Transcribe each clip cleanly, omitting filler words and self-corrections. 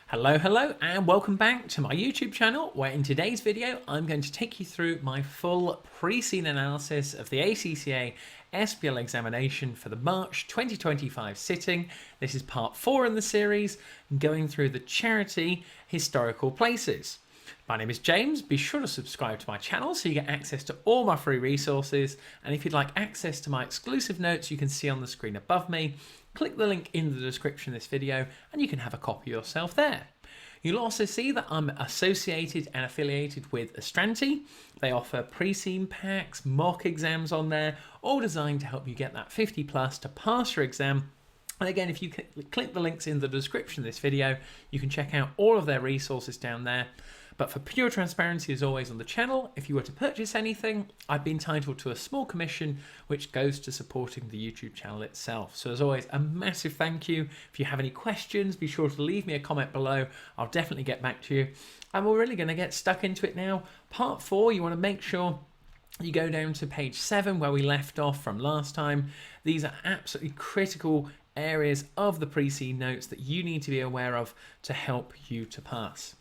Hello, and welcome back to my YouTube channel, where in today's video, I'm going to take you through my full pre-scene analysis of the ACCA SBL examination for the March 2025 sitting. This is part 4 in the series, going through the charity historical places. My name is James. Be sure to subscribe to my channel so you get access to all my free resources. And if you'd like access to my exclusive notes, you can see on the screen above me. Click the link in the description of this video and you can have a copy yourself there. You'll also see that I'm associated and affiliated with Astranti. They offer pre-scene packs, mock exams on there, all designed to help you get that 50 plus to pass your exam. And again, if you click the links in the description of this video, you can check out all of their resources down there. But for pure transparency, as always on the channel, if you were to purchase anything, I'd be entitled to a small commission, which goes to supporting the YouTube channel itself. So as always, a massive thank you. If you have any questions, be sure to leave me a comment below. I'll definitely get back to you. And we're really going to get stuck into it now. Part 4, you want to make sure you go down to page 7 where we left off from last time. These are absolutely critical areas of the pre-scene notes that you need to be aware of to help you to pass.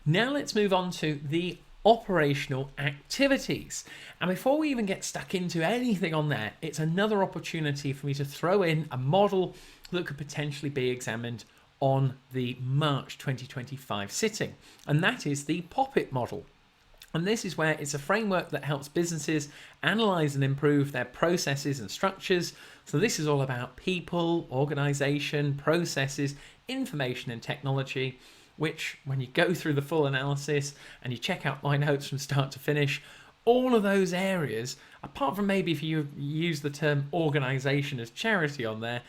Now let's move on to the operational activities. And before we even get stuck into anything on there, it's another opportunity for me to throw in a model that could potentially be examined on the March 2025 sitting. And that is the Poppet model. And this is where it's a framework that helps businesses analyze and improve their processes and structures. So this is all about people, organization, processes, information and technology, which when you go through the full analysis and you check out my notes from start to finish, all of those areas, apart from maybe if you use the term organization as charity on there,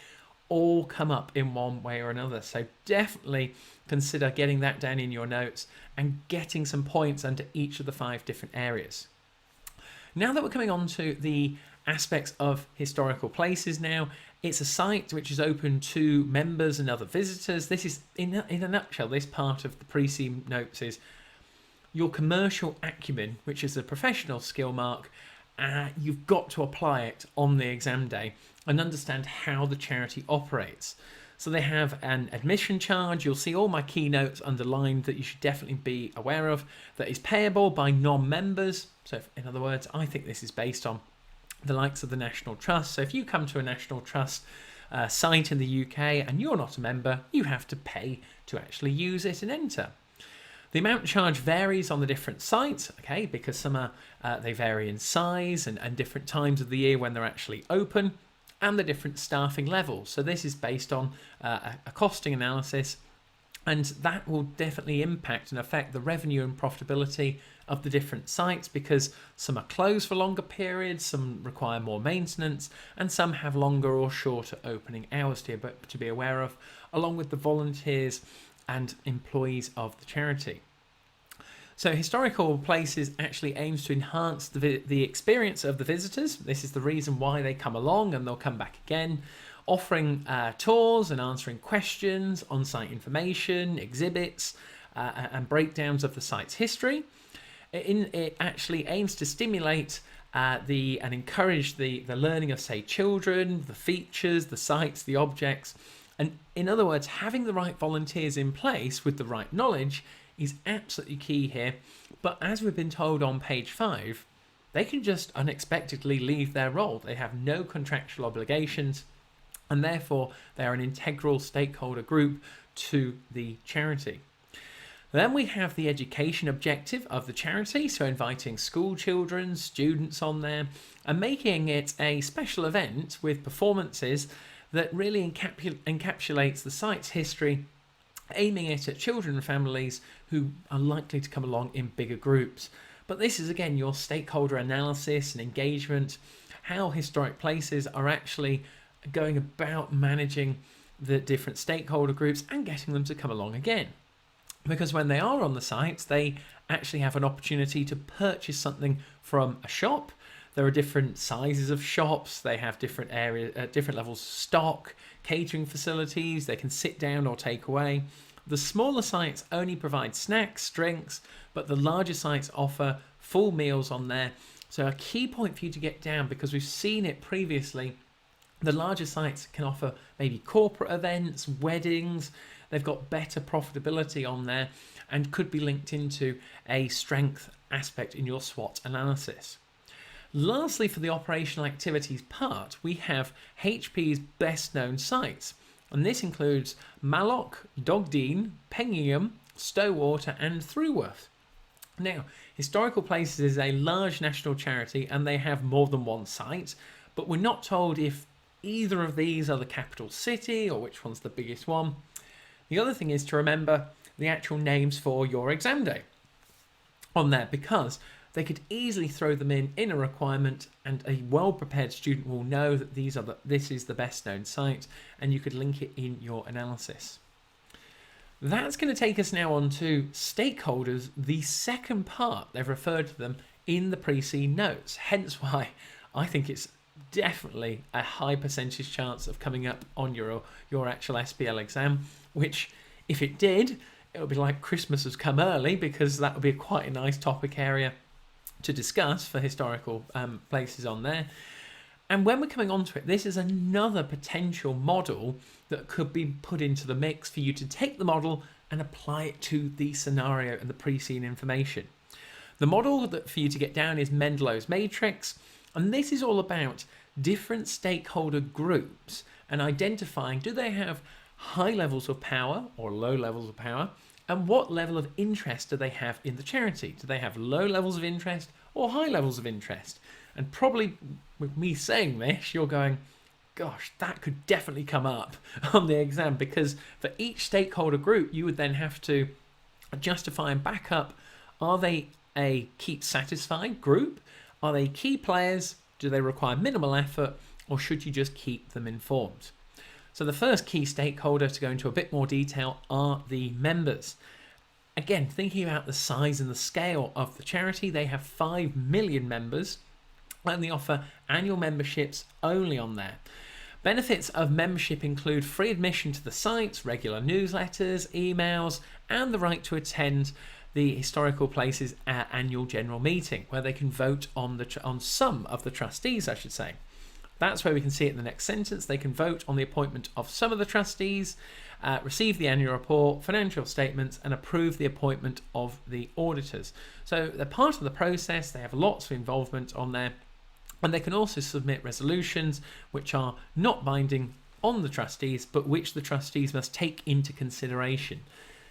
all come up in one way or another. So definitely consider getting that down in your notes and getting some points under each of the 5 different areas. Now that we're coming on to the aspects of historical places now, it's a site which is open to members and other visitors. This is, in a nutshell, this part of the pre-scene notes is your commercial acumen, which is a professional skill mark. You've got to apply it on the exam day and understand how the charity operates. So they have an admission charge. You'll see all my key notes underlined that you should definitely be aware of, that is payable by non-members. So in other words, I think this is based on the likes of the National Trust. So if you come to a National Trust site in the UK and you're not a member, you have to pay to actually use it and enter. The amount charged varies on the different sites, okay, because some are they vary in size and different times of the year when they're actually open, and the different staffing levels. So this is based on a costing analysis, and that will definitely impact and affect the revenue and profitability of the different sites, because some are closed for longer periods, some require more maintenance, and some have longer or shorter opening hours to be aware of, along with the volunteers and employees of the charity. So historical places actually aims to enhance the experience of the visitors. This is the reason why they come along, and they'll come back again, offering tours and answering questions, on-site information, exhibits, and breakdowns of the site's history. It actually aims to stimulate and encourage the learning of, say, children, the features, the sites, the objects. And in other words, having the right volunteers in place with the right knowledge is absolutely key here. But as we've been told on page 5, they can just unexpectedly leave their role. They have no contractual obligations, and therefore they are an integral stakeholder group to the charity. Then we have the education objective of the charity, so inviting school children, students on there, and making it a special event with performances that really encapsulates the site's history, aiming it at children and families who are likely to come along in bigger groups. But this is again your stakeholder analysis and engagement, how historic places are actually going about managing the different stakeholder groups and getting them to come along again. Because when they are on the sites, they actually have an opportunity to purchase something from a shop. There are different sizes of shops. They have different areas, different levels of stock, catering facilities. They can sit down or take away. The smaller sites only provide snacks, drinks, but the larger sites offer full meals on there. So a key point for you to get down, because we've seen it previously, the larger sites can offer maybe corporate events, weddings. they've got better profitability on there and could be linked into a strength aspect in your SWOT analysis. Lastly, for the operational activities part, we have HP's best known sites, and this includes Mallock, Dogdean, Pengingham, Stowater and Thruworth. Now, Historical Places is a large national charity and they have more than one site, but we're not told if either of these are the capital city or which one's the biggest one. The other thing is to remember the actual names for your exam day on there, because they could easily throw them in a requirement, and a well-prepared student will know that this is the best known site, and you could link it in your analysis. That's going to take us now on to stakeholders, the second part. They've referred to them in the pre-seen notes, hence why I think it's definitely a high percentage chance of coming up on your actual SBL exam, which if it did, it would be like Christmas has come early, because that would be quite a nice topic area to discuss for historical places on there. And when we're coming onto it, this is another potential model that could be put into the mix for you to take the model and apply it to the scenario and the pre-seen information. The model that for you to get down is Mendelow's matrix, and this is all about different stakeholder groups and identifying, do they have high levels of power or low levels of power, and what level of interest do they have in the charity? Do they have low levels of interest or high levels of interest? And probably with me saying this, you're going, gosh, that could definitely come up on the exam, because for each stakeholder group, you would then have to justify and back up, are they a keep satisfied group? Are they key players? Do they require minimal effort, or should you just keep them informed? So the first key stakeholder, to go into a bit more detail, are the members. Again, thinking about the size and the scale of the charity, they have 5 million members, and they offer annual memberships only on there. Benefits of membership include free admission to the sites, regular newsletters, emails, and the right to attend the Historical Places annual general meeting, where they can vote on some of the trustees, I should say. That's where we can see it in the next sentence. They can vote on the appointment of some of the trustees, receive the annual report, financial statements, and approve the appointment of the auditors. So they're part of the process. They have lots of involvement on there. And they can also submit resolutions which are not binding on the trustees, but which the trustees must take into consideration.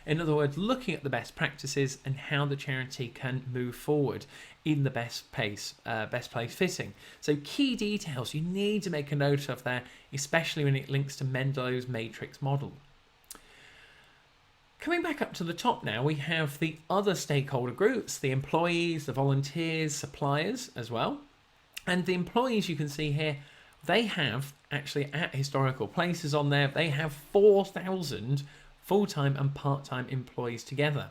In other words, looking at the best practices and how the charity can move forward in the best place fitting. So key details you need to make a note of there, especially when it links to Mendelow's matrix model. Coming back up to the top now, we have the other stakeholder groups, the employees, the volunteers, suppliers as well. And the employees, you can see here, they have actually at Historical Places on there, they have 4,000 full-time and part-time employees together.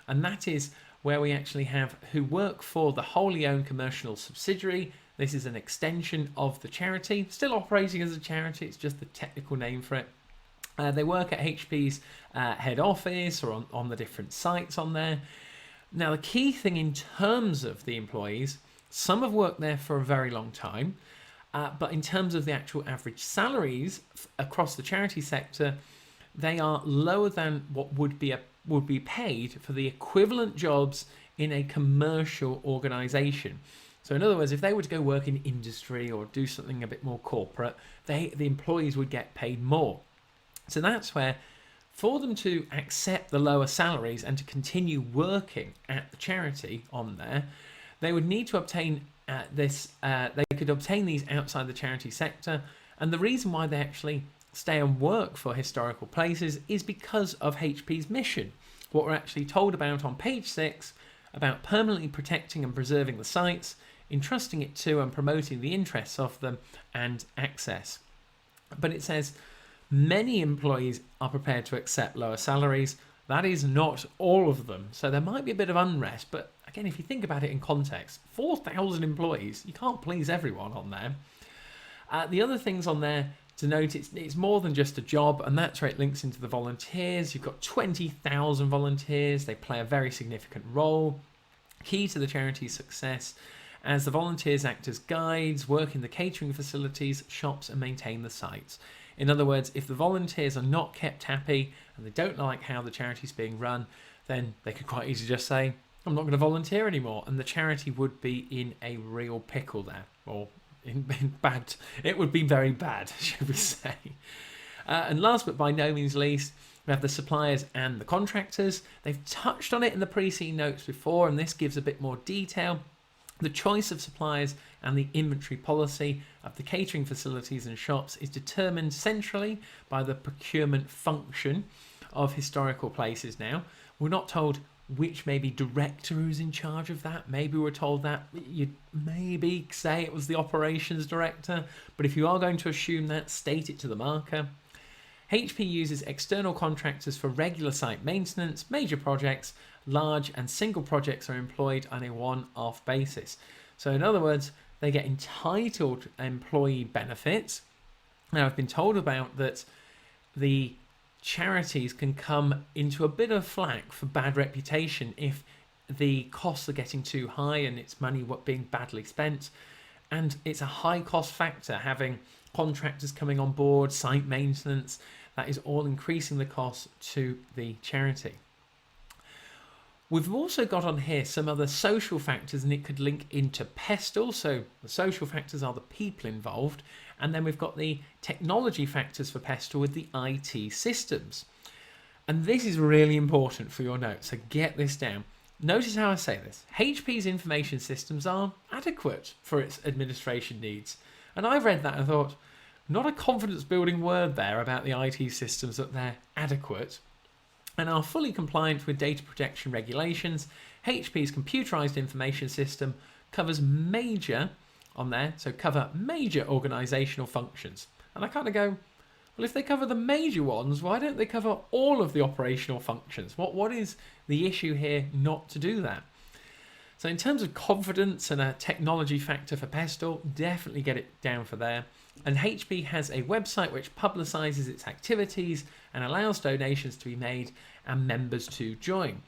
And that is where we actually have who work for the wholly owned commercial subsidiary. This is an extension of the charity, still operating as a charity, it's just the technical name for it. They work at HP's head office or on the different sites on there. Now, the key thing in terms of the employees, some have worked there for a very long time, but in terms of the actual average salaries across the charity sector, they are lower than what would be paid for the equivalent jobs in a commercial organisation. So in other words, if they were to go work in industry or do something a bit more corporate, the employees would get paid more. So that's where, for them to accept the lower salaries and to continue working at the charity on there, they would need to obtain they could obtain these outside the charity sector. And the reason why they actually stay and work for Historical Places is because of HP's mission. What we're actually told about on page 6 about permanently protecting and preserving the sites, entrusting it to and promoting the interests of them, and access. But it says many employees are prepared to accept lower salaries. That is not all of them. So there might be a bit of unrest, but again, if you think about it in context, 4,000 employees, you can't please everyone on there. The other things on there to note, it's more than just a job, and that's where it links into the volunteers. You've got 20,000 volunteers. They play a very significant role, key to the charity's success, as the volunteers act as guides, work in the catering facilities, shops, and maintain the sites. In other words, if the volunteers are not kept happy and they don't like how the charity is being run, then they could quite easily just say, I'm not going to volunteer anymore, and the charity would be in a real pickle there, or in bad. It would be very bad, should we say. And last but by no means least, we have the suppliers and the contractors. They've touched on it in the pre-scene notes before, and this gives a bit more detail. The choice of suppliers and the inventory policy of the catering facilities and shops is determined centrally by the procurement function of historical places now. We're not told which maybe director who's in charge of that. Maybe we're told that. You'd maybe say it was the operations director, but if you are going to assume that, state it to the marker. HP uses external contractors for regular site maintenance, major projects, large and single projects are employed on a one-off basis. So in other words, they get entitled employee benefits. Now I've been told about that the charities can come into a bit of flack for bad reputation if the costs are getting too high and it's money being badly spent. And it's a high cost factor having contractors coming on board, site maintenance, that is all increasing the cost to the charity. We've also got on here some other social factors, and it could link into PESTEL. So the social factors are the people involved. And then we've got the technology factors for PESTEL with the IT systems. And this is really important for your notes, so get this down. Notice how I say this. HP's information systems are adequate for its administration needs. And I read that and thought, not a confidence building word there about the IT systems, that they're adequate and are fully compliant with data protection regulations. HP's computerized information system covers major organizational functions. And I kind of go, well, if they cover the major ones, why don't they cover all of the operational functions? What is the issue here not to do that? So in terms of confidence and a technology factor for PESTEL, definitely get it down for there. And HP has a website which publicizes its activities and allows donations to be made and members to join.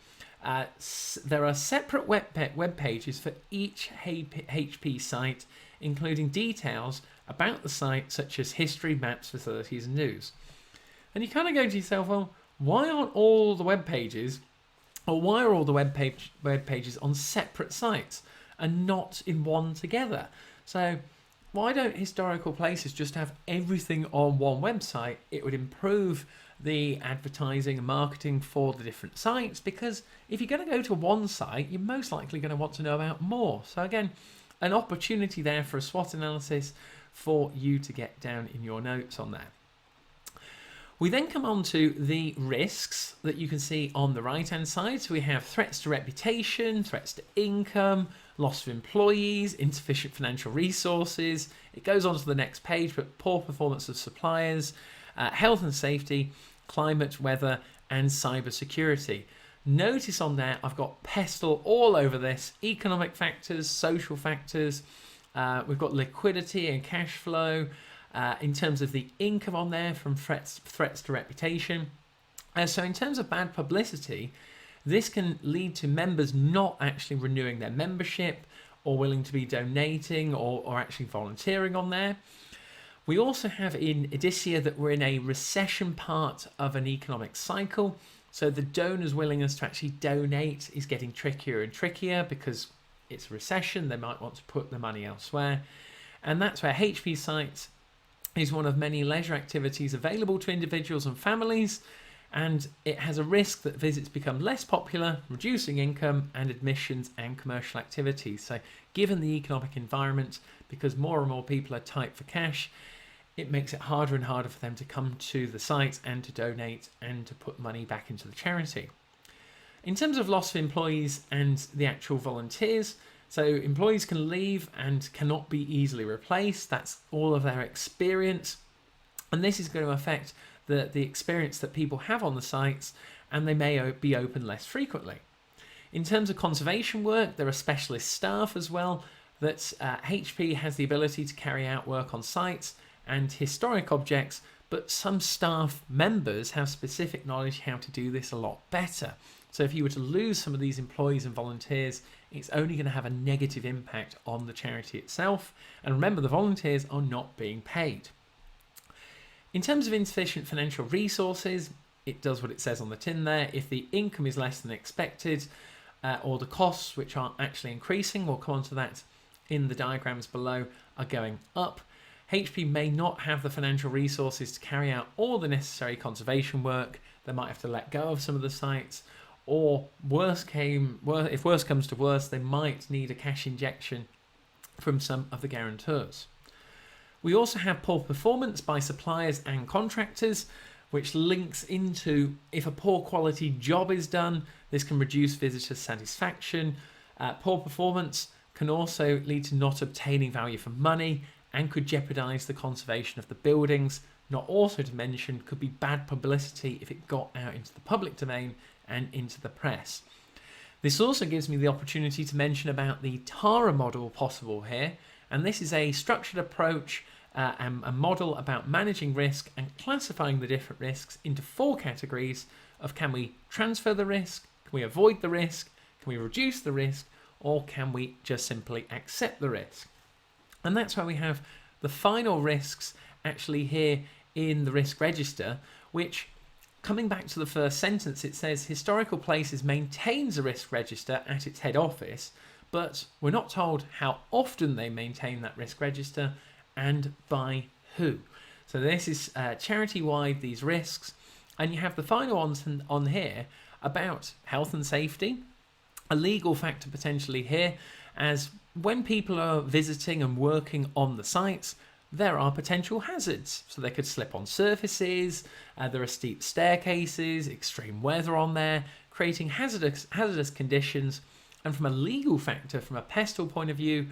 There are separate web pages for each HP site, including details about the site such as history, maps, facilities and news. And you kind of go to yourself, well, why aren't all the web pages, or why are all the web pages on separate sites and not in one together? So why don't historical places just have everything on one website? It would improve the advertising and marketing for the different sites, because if you're going to go to one site, you're most likely going to want to know about more. So again, an opportunity there for a SWOT analysis for you to get down in your notes on that. We then come on to the risks that you can see on the right-hand side. So we have threats to reputation, threats to income, loss of employees, insufficient financial resources. It goes on to the next page, but poor performance of suppliers, health and safety, climate, weather, and cyber security. Notice on there, I've got PESTEL all over this. Economic factors, social factors. We've got liquidity and cash flow. In terms of the income on there, from threats to reputation. So in terms of bad publicity, this can lead to members not actually renewing their membership or willing to be donating or actually volunteering on there. We also have in Edicia that we're in a recession part of an economic cycle. So the donor's willingness to actually donate is getting trickier and trickier because it's a recession. They might want to put the money elsewhere. And that's where HP sites is one of many leisure activities available to individuals and families, and it has a risk that visits become less popular, reducing income and admissions and commercial activities. So given the economic environment, because more and more people are tight for cash, it makes it harder and harder for them to come to the site and to donate and to put money back into the charity. In terms of loss of employees and the actual volunteers, so employees can leave and cannot be easily replaced. That's all of their experience. And this is going to affect the experience that people have on the sites, and they may be open less frequently. In terms of conservation work, there are specialist staff as well that HP has the ability to carry out work on sites and historic objects, but some staff members have specific knowledge how to do this a lot better. So if you were to lose some of these employees and volunteers, it's only going to have a negative impact on the charity itself. And remember, the volunteers are not being paid. In terms of insufficient financial resources, it does what it says on the tin there. If the income is less than expected, or the costs, which are actually increasing, we'll come on to that in the diagrams below, are going up, HP may not have the financial resources to carry out all the necessary conservation work. They might have to let go of some of the sites, or if worse comes to worse, they might need a cash injection from some of the guarantors. We also have poor performance by suppliers and contractors, which links into if a poor quality job is done, this can reduce visitor satisfaction. Poor performance can also lead to not obtaining value for money and could jeopardise the conservation of the buildings. Not also to mention could be bad publicity if it got out into the public domain and into the press. This also gives me the opportunity to mention about the TARA model possible here, and this is a structured approach and a model about managing risk and classifying the different risks into 4 categories of: can we transfer the risk, can we avoid the risk, can we reduce the risk, or can we just simply accept the risk? And that's where we have the final risks actually here in the risk register, which, coming back to the first sentence, it says Historical Places maintains a risk register at its head office, but we're not told how often they maintain that risk register and by who. So this is charity-wide, these risks, and you have the final ones on here about health and safety, a legal factor potentially here, as when people are visiting and working on the sites, there are potential hazards. So they could slip on surfaces, there are steep staircases, extreme weather on there, creating hazardous conditions. And from a legal factor, from a PESTEL point of view,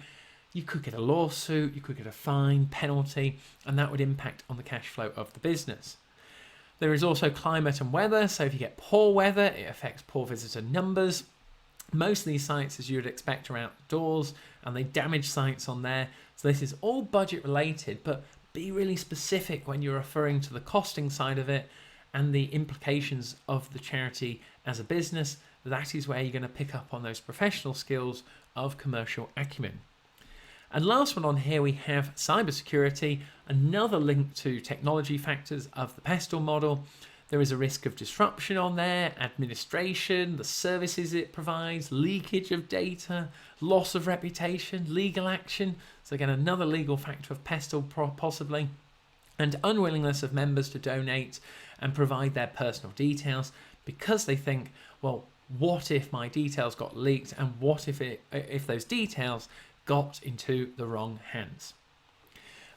you could get a lawsuit, you could get a fine, penalty, and that would impact on the cash flow of the business. There is also climate and weather, so if you get poor weather, it affects poor visitor numbers. Most of these sites, as you would expect, are outdoors, and they damage sites on there. So this is all budget related, but be really specific when you're referring to the costing side of it and the implications of the charity as a business. That is where you're going to pick up on those professional skills of commercial acumen. And last one on here, we have cybersecurity, another link to technology factors of the PESTEL model. There is a risk of disruption on there, administration, the services it provides, leakage of data, loss of reputation, legal action. So again, another legal factor of PESTEL possibly, and unwillingness of members to donate and provide their personal details because they think, well, what if my details got leaked, and what if those details got into the wrong hands?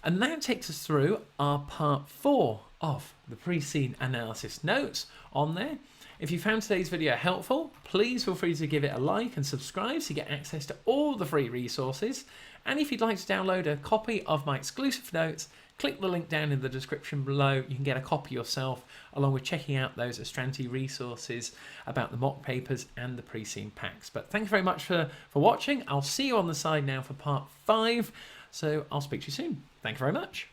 And that takes us through our part 4 of the pre-scene analysis notes on there. If you found today's video helpful, please feel free to give it a like and subscribe so you get access to all the free resources. And if you'd like to download a copy of my exclusive notes, click the link down in the description below. You can get a copy yourself, along with checking out those Astranti resources about the mock papers and the pre-scene packs. But thank you very much for watching. I'll see you on the side now for part 5. So I'll speak to you soon. Thank you very much.